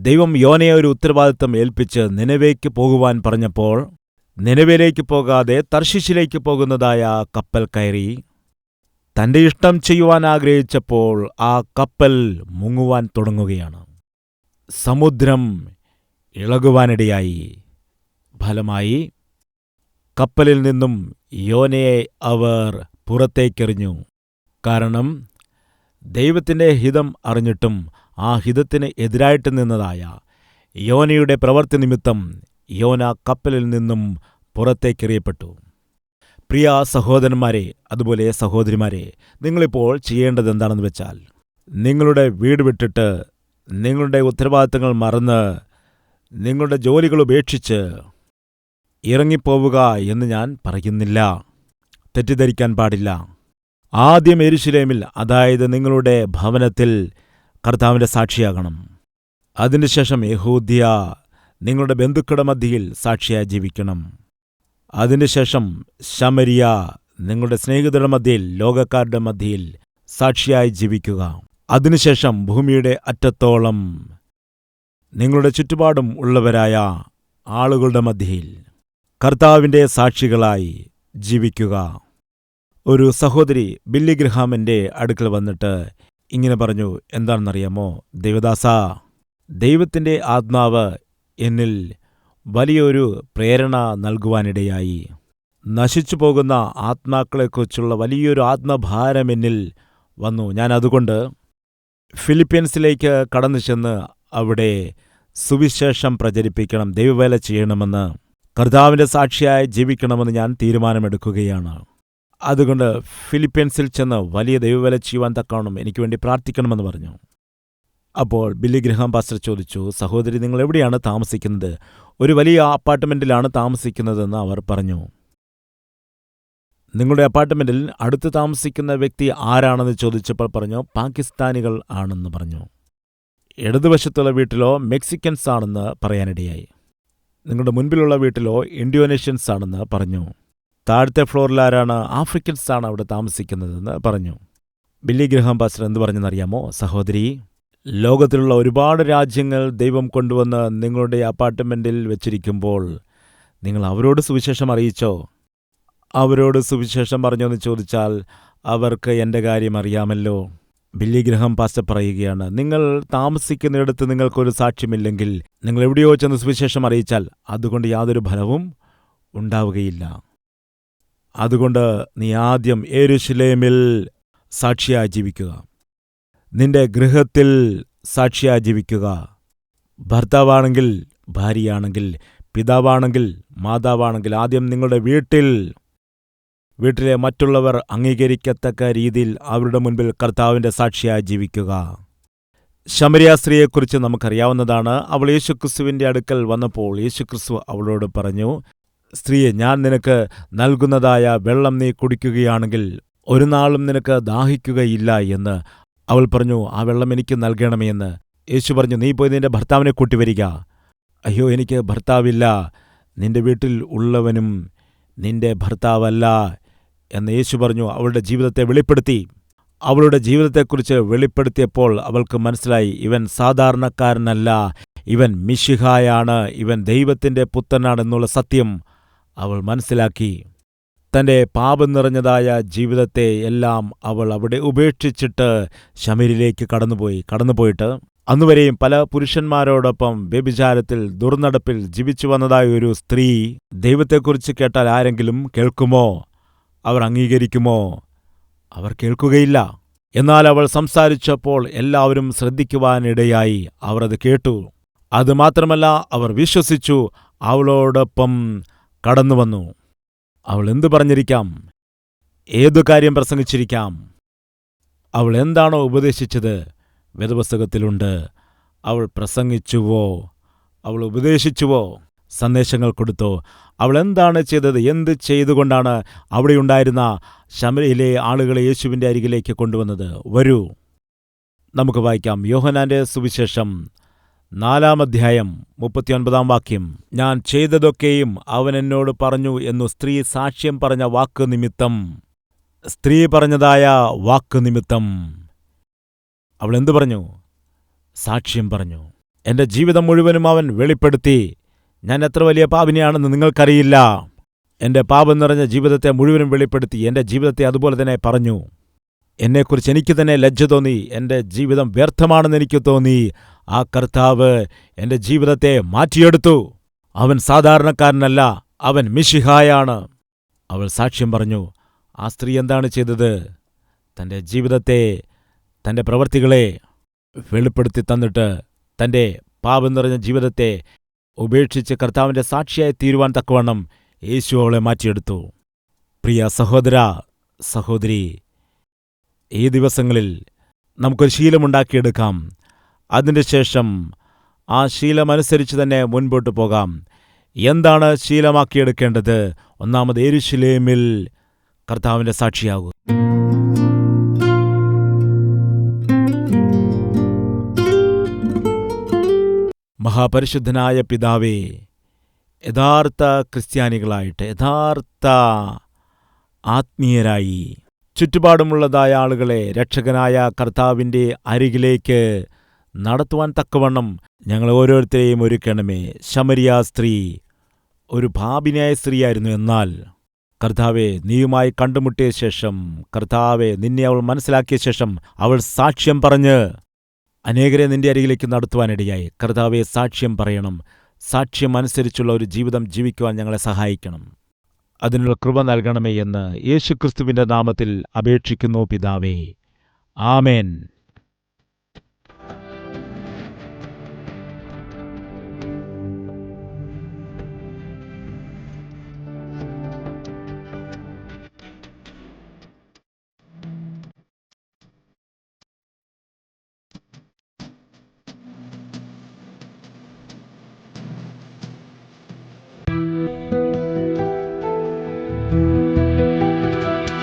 ദൈവം യോനയെ ഒരു ഉത്തരവാദിത്തം ഏൽപ്പിച്ച് നിനവേയ്ക്ക് പോകുവാൻ പറഞ്ഞപ്പോൾ നിനവേലേക്ക് പോകാതെ തർശീശിലേക്ക് പോകുന്നതായ കപ്പൽ കയറി തന്റെ ഇഷ്ടം ചെയ്യുവാൻ ആഗ്രഹിച്ചപ്പോൾ ആ കപ്പൽ മുങ്ങുവാൻ തുടങ്ങുകയാണ്. സമുദ്രം ഇളകുവാനിടയായി. ഫലമായി കപ്പലിൽ നിന്നും യോനയെ അവർ പുറത്തേക്കെറിഞ്ഞു. കാരണം ദൈവത്തിന്റെ ഹിതം അറിഞ്ഞിട്ടും ആ ഹിതത്തിന് എതിരായിട്ട് നിന്നതായ യോനയുടെ പ്രവൃത്തി നിമിത്തം യോന കപ്പലിൽ നിന്നും പുറത്തേക്കെറിയപ്പെട്ടു. പ്രിയ സഹോദരന്മാരെ, അതുപോലെ സഹോദരിമാരെ, നിങ്ങളിപ്പോൾ ചെയ്യേണ്ടത് എന്താണെന്ന് വെച്ചാൽ, നിങ്ങളുടെ വീട് വിട്ടിട്ട് നിങ്ങളുടെ ഉത്തരവാദിത്തങ്ങൾ മറന്ന് നിങ്ങളുടെ ജോലികൾ ഉപേക്ഷിച്ച് ഇറങ്ങിപ്പോവുക എന്ന് ഞാൻ പറയുന്നില്ല. തെറ്റിദ്ധരിക്കാൻ പാടില്ല. ആദ്യം യെരൂശലേമിൽ, അതായത് നിങ്ങളുടെ ഭവനത്തിൽ കർത്താവിന്റെ സാക്ഷിയാകണം. അതിനുശേഷം യഹൂദ്യ, നിങ്ങളുടെ ബന്ധുക്കളുടെ മധ്യയിൽ സാക്ഷിയായി ജീവിക്കണം. അതിനുശേഷം ശമരിയ, നിങ്ങളുടെ സ്നേഹിതരുടെ മധ്യയിൽ, ലോകക്കാരുടെ മധ്യയിൽ സാക്ഷിയായി ജീവിക്കുക. അതിനുശേഷം ഭൂമിയുടെ അറ്റത്തോളം നിങ്ങളുടെ ചുറ്റുപാടും ഉള്ളവരായ ആളുകളുടെ മധ്യയിൽ കർത്താവിന്റെ സാക്ഷികളായി ജീവിക്കുക. ഒരു സഹോദരി ബില്ലി ഗ്രഹാമിന്റെ അടുക്കൽ വന്നിട്ട് ഇങ്ങനെ പറഞ്ഞു. എന്താണെന്നറിയാമോ? ദേവദാസാ, ദൈവത്തിന്റെ ആത്മാവ് എന്നിൽ വലിയൊരു പ്രേരണ നൽകുവാനിടയായി. നശിച്ചു പോകുന്ന ആത്മാക്കളെക്കുറിച്ചുള്ള വലിയൊരു ആത്മഭാരം എന്നിൽ വന്നു. ഞാൻ അതുകൊണ്ട് ഫിലിപ്പീൻസിലേക്ക് കടന്നു ചെന്ന് അവിടെ സുവിശേഷം പ്രചരിപ്പിക്കണം, ദൈവവേല ചെയ്യണമെന്ന്, കർത്താവിന്റെ സാക്ഷിയായി ജീവിക്കണമെന്ന് ഞാൻ തീരുമാനമെടുക്കുകയാണ്. അതുകൊണ്ട് ഫിലിപ്പീൻസിൽ ചെന്ന് വലിയ ദൈവവേല ചെയ്യുവാൻ തക്കവണ്ണം എനിക്ക് വേണ്ടി പ്രാർത്ഥിക്കണമെന്ന് പറഞ്ഞു. അപ്പോൾ ബില്ലി ഗ്രഹാം പാസ്റ്റർ ചോദിച്ചു, സഹോദരി, നിങ്ങൾ എവിടെയാണ് താമസിക്കുന്നത്? ഒരു വലിയ അപ്പാർട്ട്മെന്റിലാണ് താമസിക്കുന്നതെന്ന് അവർ പറഞ്ഞു. നിങ്ങളുടെ അപ്പാർട്ട്മെന്റിൽ അടുത്ത് താമസിക്കുന്ന വ്യക്തി ആരാണെന്ന് ചോദിച്ചപ്പോൾ പറഞ്ഞു, പാകിസ്ഥാനികൾ ആണെന്ന് പറഞ്ഞു. ഇടതുവശത്തുള്ള വീട്ടിലോ മെക്സിക്കൻസ് ആണെന്ന് പറയാനിടയായി. നിങ്ങളുടെ മുൻപിലുള്ള വീട്ടിലോ ഇന്തോനേഷ്യൻസ് ആണെന്ന് പറഞ്ഞു. താഴത്തെ ഫ്ലോറിൽ ആരാണ്? ആഫ്രിക്കൻസ് ആണ് അവിടെ താമസിക്കുന്നതെന്ന് പറഞ്ഞു. ബില്ലി ഗ്രഹാം പാസ്റ്റർ എന്ത് പറഞ്ഞെന്നറിയാമോ? സഹോദരി, ലോകത്തിലുള്ള ഒരുപാട് രാജ്യങ്ങൾ ദൈവം കൊണ്ടുവന്ന് നിങ്ങളുടെ അപ്പാർട്ട്മെന്റിൽ വെച്ചിരിക്കുമ്പോൾ നിങ്ങൾ അവരോട് സുവിശേഷം അറിയിച്ചോ? അവരോട് സുവിശേഷം പറഞ്ഞോന്ന് ചോദിച്ചാൽ അവർക്ക് എൻ്റെ കാര്യം അറിയാമല്ലോ. ബില്ലി ഗ്രഹാം പാസ്റ്റർ പറയുകയാണ്, നിങ്ങൾ താമസിക്കുന്നിടത്ത് നിങ്ങൾക്കൊരു സാക്ഷ്യമില്ലെങ്കിൽ നിങ്ങൾ എവിടെയോ ചെന്ന് സുവിശേഷം അറിയിച്ചാൽ അതുകൊണ്ട് യാതൊരു ഫലവും ഉണ്ടാവുകയില്ല. അതുകൊണ്ട് നീ ആദ്യം യെരൂശലേമിൽ സാക്ഷിയായി ജീവിക്കുക. നിന്റെ ഗൃഹത്തിൽ സാക്ഷിയായി ജീവിക്കുക. ഭർത്താവാണെങ്കിൽ, ഭാര്യയാണെങ്കിൽ, പിതാവാണെങ്കിൽ, മാതാവാണെങ്കിൽ ആദ്യം നിങ്ങളുടെ വീട്ടിലെ മറ്റുള്ളവർ അംഗീകരിക്കത്തക്ക രീതിയിൽ അവരുടെ മുൻപിൽ കർത്താവിന്റെ സാക്ഷിയായി ജീവിക്കുക. ശമരിയ സ്ത്രീയെക്കുറിച്ച് നമുക്കറിയാവുന്നതാണ്. അവൾ യേശുക്രിസ്തുവിന്റെ അടുക്കൽ വന്നപ്പോൾ യേശുക്രിസ്തു അവളോട് പറഞ്ഞു, സ്ത്രീയെ, ഞാൻ നിനക്ക് നൽകുന്നതായ വെള്ളം നീ കുടിക്കുകയാണെങ്കിൽ ഒരു നാളും നിനക്ക് ദാഹിക്കുകയില്ല എന്ന്. അവൾ പറഞ്ഞു, ആ വെള്ളം എനിക്ക് നൽകണമേ എന്ന്. യേശു പറഞ്ഞു, നീ പോയി നിന്റെ ഭർത്താവിനെ കൂട്ടിവരിക. അയ്യോ, എനിക്ക് ഭർത്താവില്ല, നിന്റെ വീട്ടിൽ ഉള്ളവനും നിന്റെ ഭർത്താവല്ല എന്ന് യേശു പറഞ്ഞു. അവളുടെ ജീവിതത്തെ വെളിപ്പെടുത്തി. അവളുടെ ജീവിതത്തെക്കുറിച്ച് വെളിപ്പെടുത്തിയപ്പോൾ അവൾക്ക് മനസ്സിലായി, ഇവൻ സാധാരണക്കാരനല്ല, ഇവൻ മിശിഹായാണ്, ഇവൻ ദൈവത്തിന്റെ പുത്രനാണെന്നുള്ള സത്യം അവൾ മനസ്സിലാക്കി. തന്റെ പാപം നിറഞ്ഞതായ ജീവിതത്തെ എല്ലാം അവൾ അവിടെ ഉപേക്ഷിച്ചിട്ട് ശമരിയിലേക്ക് കടന്നുപോയിട്ട് അന്നുവരെയും പല പുരുഷന്മാരോടൊപ്പം വ്യഭിചാരത്തിൽ, ദുർനടപ്പിൽ ജീവിച്ചു വന്നതായ ഒരു സ്ത്രീ ദൈവത്തെക്കുറിച്ച് കേട്ടാൽ ആരെങ്കിലും കേൾക്കുമോ? അവർ അംഗീകരിക്കുമോ? അവർ കേൾക്കുകയില്ല. എന്നാൽ അവൾ സംസാരിച്ചപ്പോൾ എല്ലാവരും ശ്രദ്ധിക്കുവാനിടയായി. അവർ അത് കേട്ടു. അതുമാത്രമല്ല, അവർ വിശ്വസിച്ചു, അവളോടൊപ്പം കടന്നുവന്നു. അവൾ എന്തു പറഞ്ഞിരിക്കാം? ഏതു കാര്യം പ്രസംഗിച്ചിരിക്കാം? അവൾ എന്താണോ ഉപദേശിച്ചത് വേദപുസ്തകത്തിലുണ്ട്. അവൾ പ്രസംഗിച്ചുവോ? അവൾ ഉപദേശിച്ചുവോ? സന്ദേശങ്ങൾ കൊടുത്തോ? അവൾ എന്താണ് ചെയ്തത്? എന്ത് ചെയ്തുകൊണ്ടാണ് അവിടെയുണ്ടായിരുന്ന ശമരിയിലെ ആളുകളെ യേശുവിൻ്റെ അരികിലേക്ക് കൊണ്ടുവന്നത്? വരൂ, നമുക്ക് വായിക്കാം. യോഹന്നാന്റെ സുവിശേഷം 4-ാം അധ്യായം 39-ാം വാക്യം. ഞാൻ ചെയ്തതൊക്കെയും അവൻ എന്നോട് പറഞ്ഞു എന്നു സ്ത്രീ സാക്ഷ്യം പറഞ്ഞ വാക്ക് നിമിത്തം. സ്ത്രീ പറഞ്ഞതായ വാക്ക് നിമിത്തം അവൾ എന്തു പറഞ്ഞു? സാക്ഷ്യം പറഞ്ഞു. എൻ്റെ ജീവിതം മുഴുവനും അവൻ വെളിപ്പെടുത്തി. ഞാൻ എത്ര വലിയ പാപിനിയാണെന്ന് നിങ്ങൾക്കറിയില്ല. എൻ്റെ പാപം നിറഞ്ഞ ജീവിതത്തെ മുഴുവനും വെളിപ്പെടുത്തി. എൻ്റെ ജീവിതത്തെ അതുപോലെ തന്നെ പറഞ്ഞു. എന്നെക്കുറിച്ച് എനിക്ക് തന്നെ ലജ്ജ തോന്നി. എൻ്റെ ജീവിതം വ്യർത്ഥമാണെന്ന് എനിക്ക് തോന്നി. ആ കർത്താവ് എൻ്റെ ജീവിതത്തെ മാറ്റിയെടുത്തു. അവൻ സാധാരണക്കാരനല്ല, അവൻ മിശിഹായാണ്. അവൾ സാക്ഷ്യം പറഞ്ഞു. ആ സ്ത്രീ എന്താണ് ചെയ്തത്? തൻ്റെ ജീവിതത്തെ, തൻ്റെ പ്രവൃത്തികളെ വെളിപ്പെടുത്തി തന്നിട്ട് തൻ്റെ പാപം നിറഞ്ഞ ജീവിതത്തെ ഉപേക്ഷിച്ച് കർത്താവിൻ്റെ സാക്ഷിയായി തീരുവാൻ തക്കവണ്ണം യേശു അവളെ മാറ്റിയെടുത്തു. പ്രിയ സഹോദര, സഹോദരി, ഈ ദിവസങ്ങളിൽ നമുക്കൊരു ശീലമുണ്ടാക്കിയെടുക്കാം. അതിൻ്റെ ശേഷം ആ ശീലമനുസരിച്ച് തന്നെ മുൻപോട്ട് പോകാം. എന്താണ് ശീലമാക്കിയെടുക്കേണ്ടത്? ഒന്നാമത് യെരൂശലേമിൽ കർത്താവിൻ്റെ സാക്ഷിയാകൂ. മഹാപരിശുദ്ധനായ പിതാവേ, യഥാർത്ഥ ക്രിസ്ത്യാനികളായിട്ട്, യഥാർത്ഥ ആത്മീയരായി ചുറ്റുപാടുമുള്ളതായ ആളുകളെ രക്ഷകനായ കർത്താവിൻ്റെ അരികിലേക്ക് നടത്തുവാൻ തക്കവണ്ണം ഞങ്ങൾ ഓരോരുത്തരെയും ഒരുക്കണമേ. ശമരിയ സ്ത്രീ ഒരു പാപിനിയായ സ്ത്രീയായിരുന്നു. എന്നാൽ കർത്താവെ, നീയുമായി കണ്ടുമുട്ടിയ ശേഷം, കർത്താവെ, നിന്നെ അവൾ മനസ്സിലാക്കിയ ശേഷം അവൾ സാക്ഷ്യം പറഞ്ഞ് അനേകരെ നിന്റെ അരികിലേക്ക് നടത്തുവാനിടയായി. കർത്താവെ, സാക്ഷ്യം പറയണം. സാക്ഷ്യം അനുസരിച്ചുള്ള ഒരു ജീവിതം ജീവിക്കുവാൻ ഞങ്ങളെ സഹായിക്കണം. അതിനുള്ള കൃപ നൽകണമേ എന്ന് യേശുക്രിസ്തുവിൻ്റെ നാമത്തിൽ അപേക്ഷിക്കുന്നു പിതാവേ. ആമേൻ.